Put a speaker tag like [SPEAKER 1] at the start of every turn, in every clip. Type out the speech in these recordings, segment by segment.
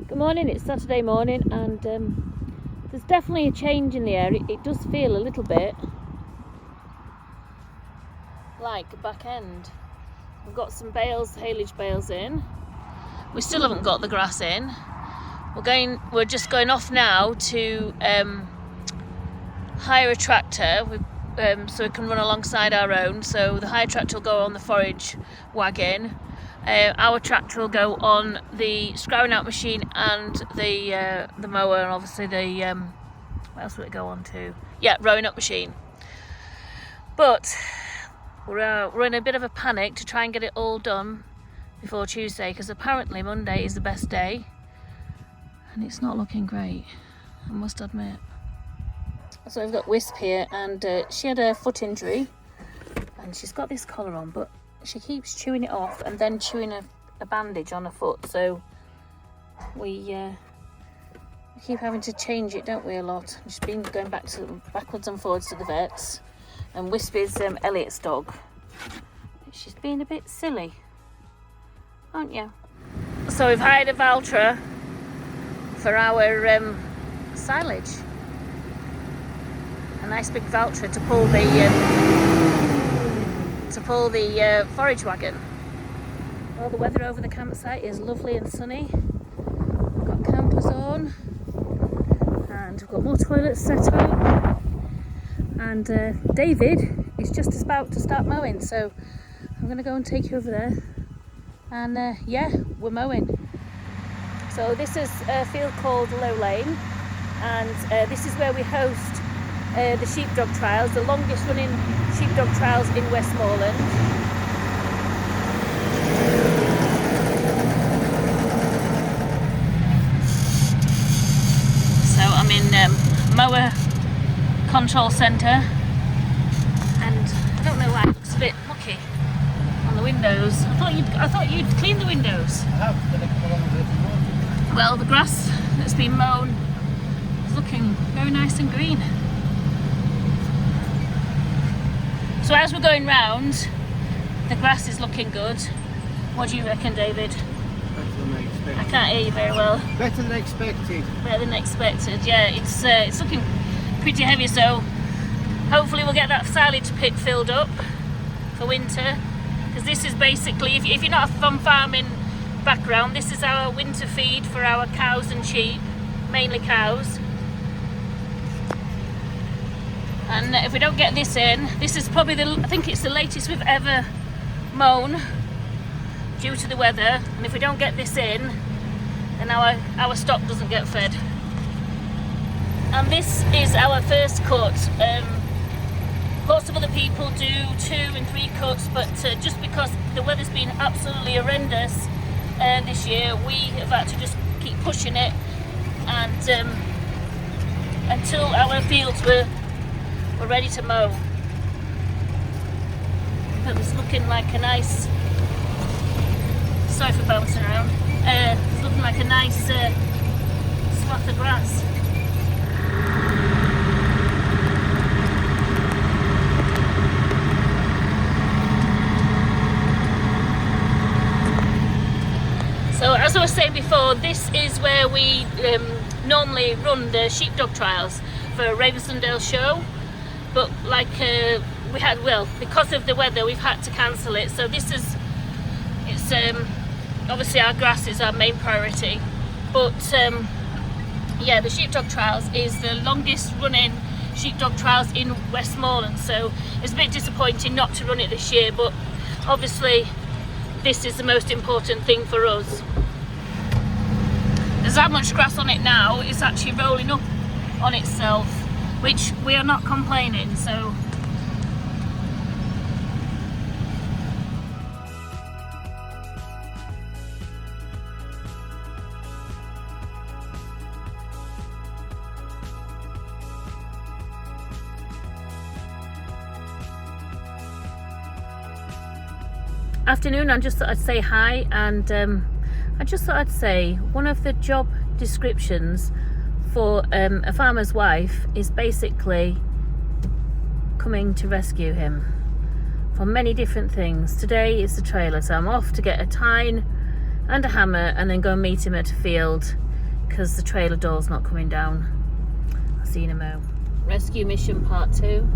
[SPEAKER 1] Good morning, it's Saturday morning and there's definitely a change in the air. It does feel a little bit like a back end. We've got some bales, haylage bales in. We still haven't got the grass in. We're just going off now to hire a tractor so it can run alongside our own. So the hire tractor will go on the forage wagon. Our tractor will go on the scouring out machine and the mower, and obviously the what else will it go on to? Yeah, rowing up machine. But we're in a bit of a panic to try and get it all done before Tuesday, because apparently Monday is the best day, and it's not looking great, I must admit. So we've got Wisp here, and she had a foot injury, and she's got this collar on, but she keeps chewing it off and then chewing a bandage on her foot, so we keep having to change it, don't we, a lot. She's been going backwards and forwards to the vets, and Wisp is Elliot's dog. She's been a bit silly, aren't you? So we've hired a Valtra for our silage, a nice big Valtra to pull the forage wagon. Well, the weather over the campsite is lovely and sunny. We've got campers on, and we've got more toilets set up, and David is just about to start mowing, so I'm going to go and take you over there, and yeah, we're mowing. So this is a field called Low Lane, and this is where we host the sheepdog trials, the longest running sheepdog trials in Westmoreland. So I'm in mower control centre, and I don't know why it looks a bit mucky on the windows. I thought you'd clean the windows.
[SPEAKER 2] I have.
[SPEAKER 1] Well, the grass that's been mown is looking very nice and green. So as we're going round, the grass is looking good. What do you reckon, David?
[SPEAKER 2] Better than expected.
[SPEAKER 1] I can't hear you very well.
[SPEAKER 2] Better than expected.
[SPEAKER 1] Better than expected. Yeah, it's looking pretty heavy. So hopefully we'll get that silage pit filled up for winter. Because this is basically, if you're not from farming background, this is our winter feed for our cows and sheep, mainly cows. And if we don't get this in, this is probably I think it's the latest we've ever mown due to the weather. And if we don't get this in, then our stock doesn't get fed. And this is our first cut. Lots of other people do 2 and 3 cuts, but just because the weather's been absolutely horrendous this year, we have had to just keep pushing it, and until our fields were ready to mow. But it's looking like a nice, sorry for bouncing around, it's looking like a nice swath of grass. So as I was saying before, this is where we normally run the sheepdog trials for Ravensdale show. But like because of the weather, we've had to cancel it. So it's obviously our grass is our main priority. But yeah, the sheepdog trials is the longest running sheepdog trials in Westmoreland. So it's a bit disappointing not to run it this year, but obviously this is the most important thing for us. There's that much grass on it now, it's actually rolling up on itself, which we are not complaining, so. Afternoon, I just thought I'd say hi, and I just thought I'd say one of the job descriptions for a farmer's wife is basically coming to rescue him for many different things. Today is the trailer, so I'm off to get a tine and a hammer and then go and meet him at a field because the trailer door's not coming down. I'll see you in a mo. Rescue mission part 2.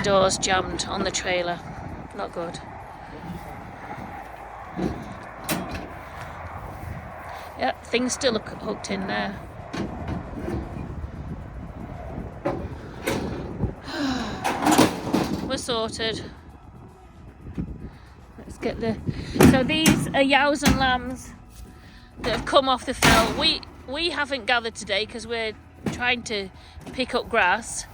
[SPEAKER 1] Doors jammed on the trailer. Not good. Yeah, things still look hooked in there. We're sorted. Let's get the... So these are yows and lambs that have come off the fell. We haven't gathered today because we're trying to pick up grass.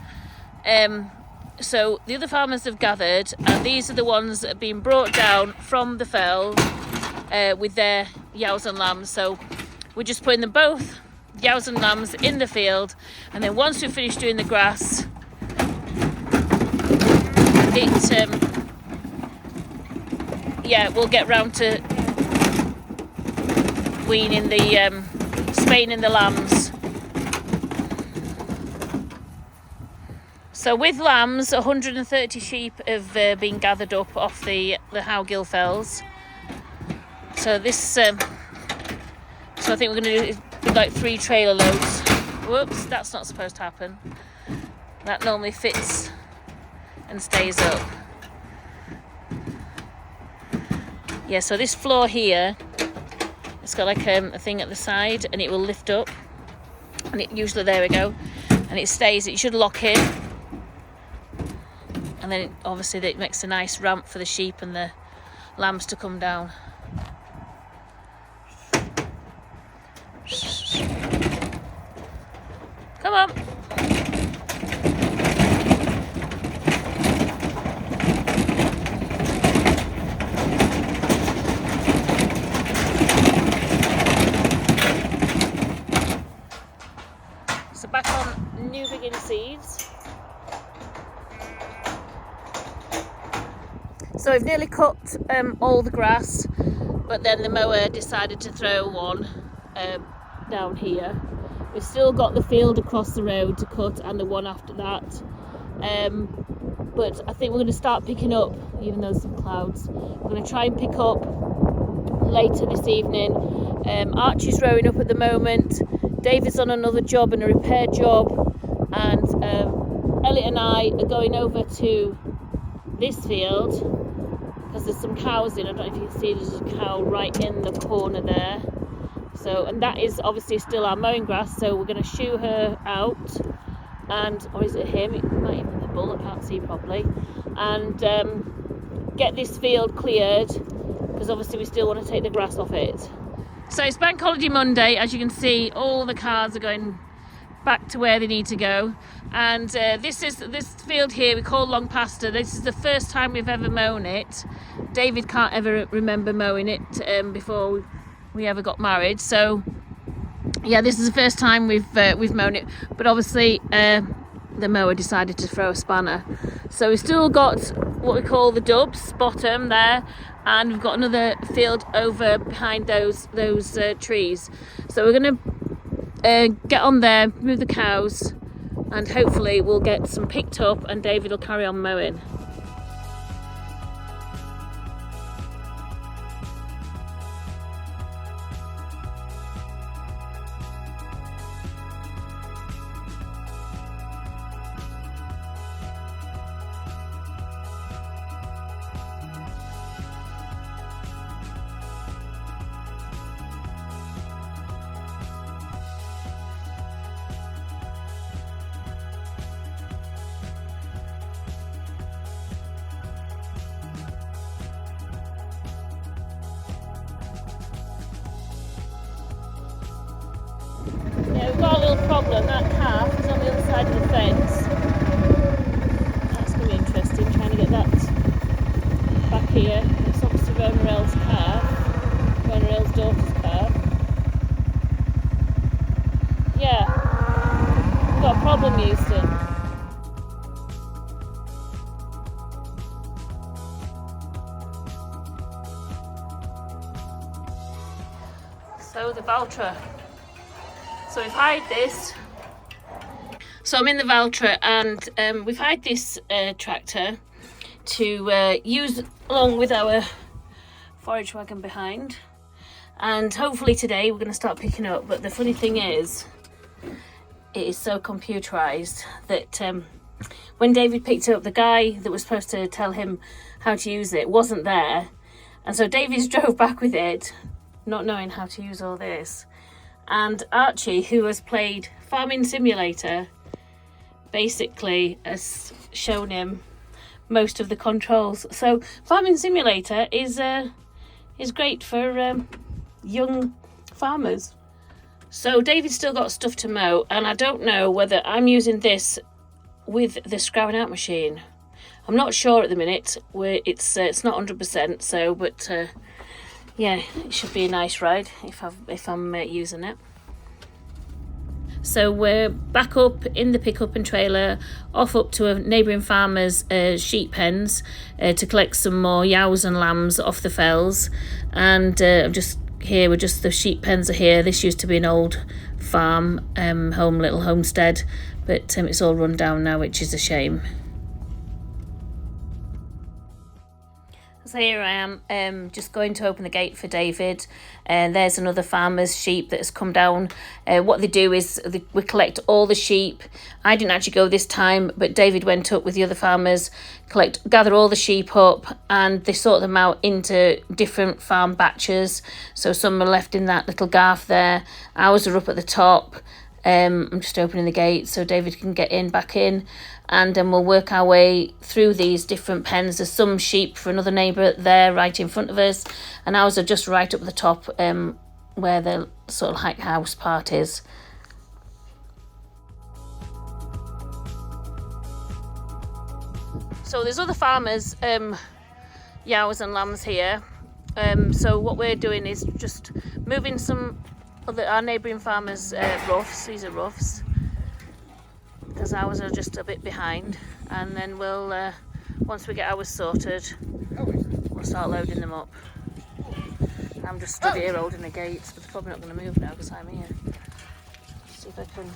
[SPEAKER 1] So the other farmers have gathered, and these are the ones that have been brought down from the fell with their yows and lambs. So we're just putting them both, yows and lambs, in the field, and then once we finish doing the grass, we'll get round to weaning the spaying in the lambs. So with lambs, 130 sheep have been gathered up off the Howgill Fells. So this, so I think we're going to do like 3 trailer loads. Whoops, that's not supposed to happen. That normally fits and stays up. Yeah, so this floor here, it's got like a thing at the side, and it will lift up. And it usually, there we go, and it stays. It should lock in. And then obviously that makes a nice ramp for the sheep and the lambs to come down. Come on. So back on New Begin Seeds. So we've nearly cut all the grass, but then the mower decided to throw one down here. We've still got the field across the road to cut and the one after that. But I think we're going to start picking up, even though there's some clouds. We're going to try and pick up later this evening. Archie's rowing up at the moment. David's on another job and a repair job. And Elliot and I are going over to this field because there's some cows in. I don't know if you can see, there's a cow right in the corner there. So, and that is obviously still our mowing grass, so we're going to shoo her out, and, or is it him? It might even be the bull, I can't see properly, and get this field cleared, because obviously we still want to take the grass off it. So it's Bank Holiday Monday. As you can see, all the cars are going back to where they need to go, and this field here we call Long Pasture. This is the first time we've ever mown it. David can't ever remember mowing it before we ever got married, so yeah, this is the first time we've mown it. But obviously the mower decided to throw a spanner, so we've still got what we call the dubs bottom there, and we've got another field over behind those trees. So we're going to get on there, move the cows, and hopefully we'll get some picked up, and David will carry on mowing. Yeah, we've got a little problem. That calf is on the other side of the fence. That's going to be interesting, trying to get that back here. It's obviously Romerell's calf, Romerell's daughter's calf. Yeah, we've got a problem, Houston. So the Valtra. So we've hired this. So I'm in the Valtra, and we've hired this tractor to use along with our forage wagon behind. And hopefully today we're going to start picking up. But the funny thing is, it is so computerized that when David picked it up, the guy that was supposed to tell him how to use it wasn't there. And so David drove back with it, not knowing how to use all this. And Archie, who has played Farming Simulator, basically has shown him most of the controls. So Farming Simulator is great for young farmers. So David's still got stuff to mow, and I don't know whether I'm using this with the scrouring out machine. I'm not sure at the minute. It's not 100%. So, but yeah, it should be a nice ride if I'm using it. So we're back up in the pickup and trailer, off up to a neighbouring farmer's sheep pens to collect some more yows and lambs off the fells. And I'm just here, we're just, the sheep pens are here. This used to be an old farm, little homestead, but it's all run down now, which is a shame. So here I am, just going to open the gate for David, and there's another farmer's sheep that has come down. What they do is we collect all the sheep. I didn't actually go this time, but David went up with the other farmers, gather all the sheep up, and they sort them out into different farm batches. So some are left in that little garth there. Ours are up at the top. I'm just opening the gate so David can get back in, and then we'll work our way through these different pens. There's some sheep for another neighbour there right in front of us, and ours are just right up the top where the sort of house part is. So there's other farmers, yows and lambs here. So what we're doing is just moving some our neighbouring farmers' roughs. These are roughs, because ours are just a bit behind, and then we'll once we get ours sorted, we'll start loading them up. I'm just stood here holding the gates, but they're probably not going to move now because I'm here. Let's see if I can.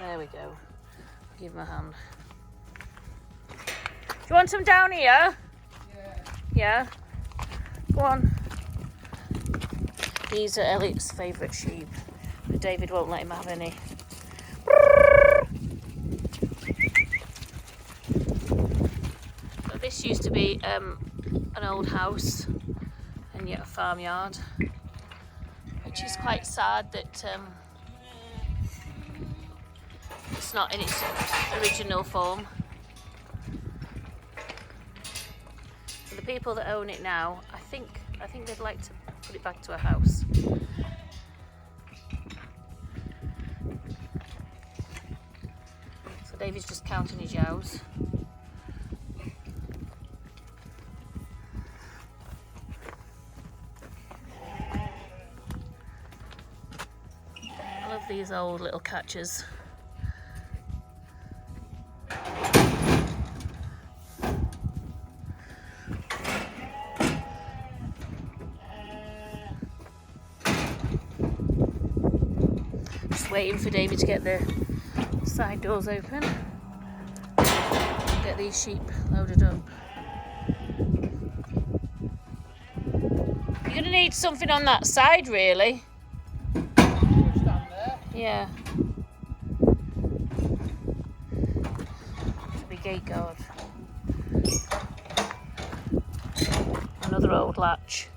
[SPEAKER 1] There we go. Give them a hand. Do you want them down here? Yeah. Go on. These are Elliot's favourite sheep, but David won't let him have any. So this used to be an old house and yet a farmyard, which is quite sad that it's not in its original form. So the people that own it now, I think they'd like to put it back to a house. So David's just counting his yows. I love these old little catchers. Waiting for David to get the side doors open and get these sheep loaded up. You're going to need something on that side, really.
[SPEAKER 2] Stand there.
[SPEAKER 1] Yeah. Should be gate guard. Another old latch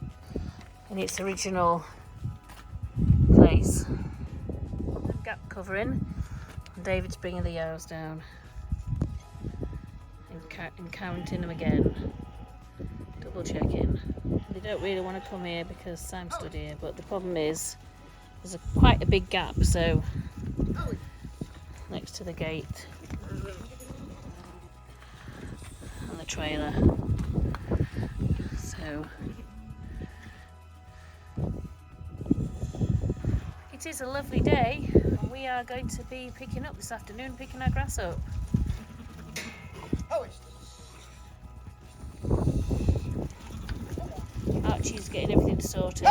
[SPEAKER 1] in its original place. Gap covering, and David's bringing the yows down and counting them again, double checking. They don't really want to come here because Sam stood here, but the problem is there's quite a big gap, so next to the gate and the trailer. So it is a lovely day. We are going to be picking up this afternoon, picking our grass up. Archie's getting everything sorted.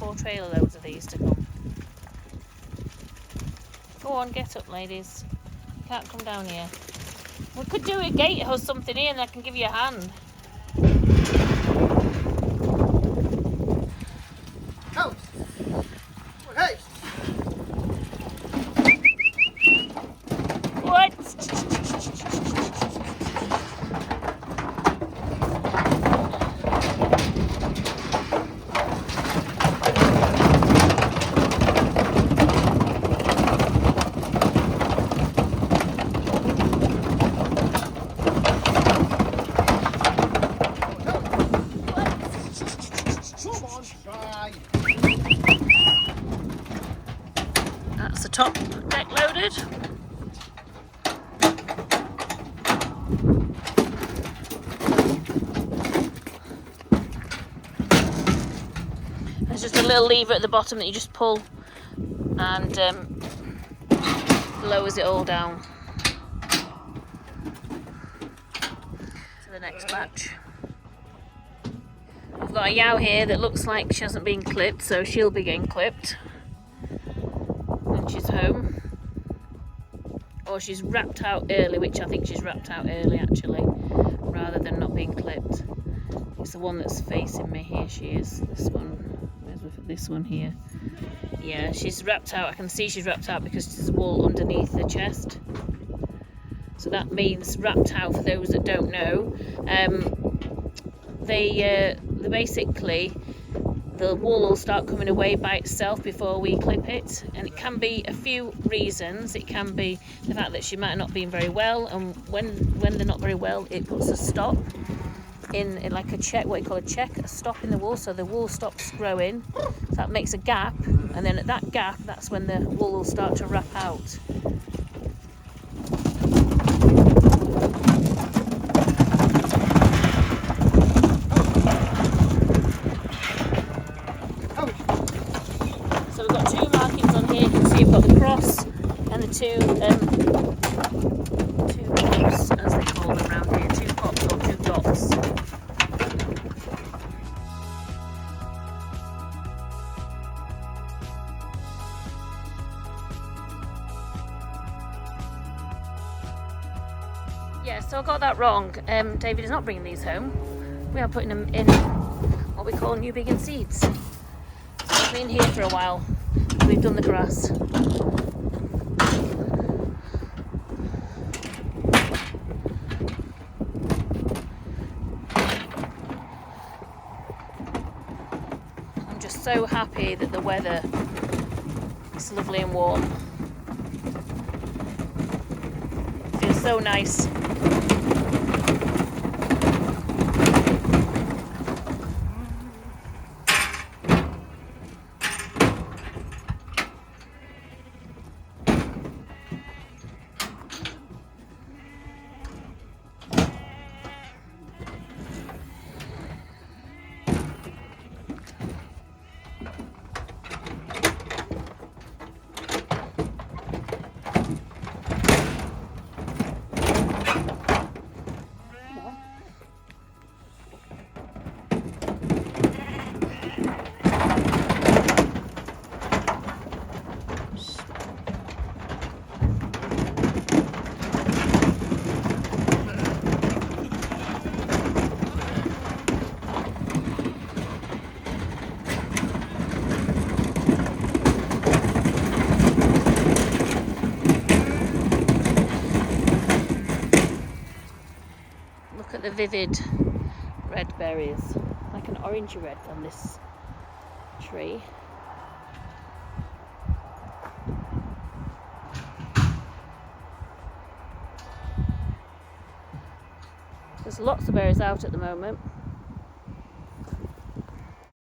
[SPEAKER 1] 4 trailer loads of these to come. Go on, get up, ladies. You can't come down here. We could do a gate or something here and I can give you a hand.
[SPEAKER 2] Oh. Hey.
[SPEAKER 1] What?
[SPEAKER 2] Come on, try.
[SPEAKER 1] That's the top deck loaded. There's just a little lever at the bottom that you just pull and lowers it all down to the next batch. I've got a yow here that looks like she hasn't been clipped, so she'll be getting clipped when she's home. Or she's wrapped out early, which I think she's wrapped out early actually, rather than not being clipped. It's the one that's facing me here, she is. This one, where's this one here? Yeah, she's wrapped out. I can see she's wrapped out because there's wool underneath the chest. So that means wrapped out, for those that don't know. They basically, the wool will start coming away by itself before we clip it, and it can be a few reasons. It can be the fact that she might not be very well, and when they're not very well, it puts a stop in like a check, what you call a check, a stop in the wool, so the wool stops growing. So that makes a gap, and then at that gap, that's when the wool will start to wrap out. So we've got 2 markings on here. You can see we've got the cross and the two pops, as they call them around here, 2 pops or 2 dots. Yeah, so I got that wrong. David is not bringing these home. We are putting them in what we call new begin seeds. So they've been here for a while. We've done the grass. I'm just so happy that the weather is lovely and warm. Feels so nice. Look at the vivid red berries, like an orangey red on this tree. There's lots of berries out at the moment.